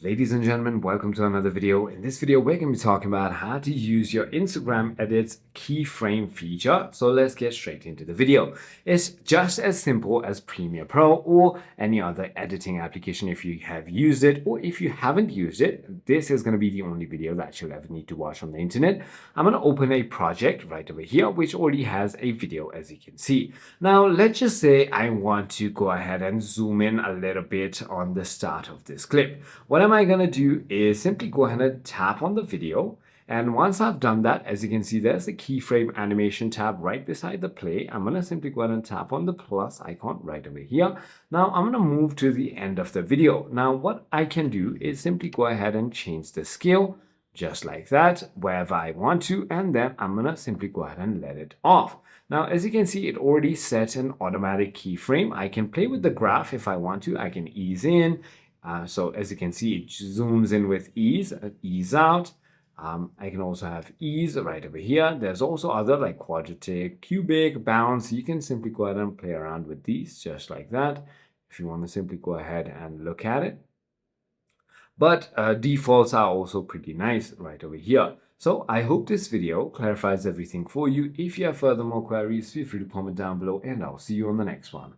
Ladies and gentlemen, welcome to another video. In this video, we're going to be talking about how to use your Instagram Edit's keyframe feature. So let's get straight into the video. It's just as simple as Premiere Pro or any other editing application if you have used it, or if you haven't used it, this is going to be the only video that you'll ever need to watch on the internet. I'm going to open a project right over here, which already has a video, as you can see. Now, let's just say I want to go ahead and zoom in a little bit on the start of this clip. What am I going to do is simply go ahead and tap on the video. And once I've done that, as you can see, there's the keyframe animation tab right beside the play. I'm going to simply go ahead and tap on the plus icon right over here. Now I'm going to move to the end of the video. Now what I can do is simply go ahead and change the scale just like that, wherever I want to, and then I'm going to simply go ahead and let it off. Now, as you can see, it already sets an automatic keyframe. I can play with the graph if I want to. I can ease in. So as you can see, it zooms in with ease, ease out. I can also have ease right over here. There's also other like quadratic, cubic, bounce. You can simply go ahead and play around with these just like that if you want to simply go ahead and look at it. But defaults are also pretty nice right over here. So I hope this video clarifies everything for you. If you have further more queries, feel free to comment down below and I'll see you on the next one.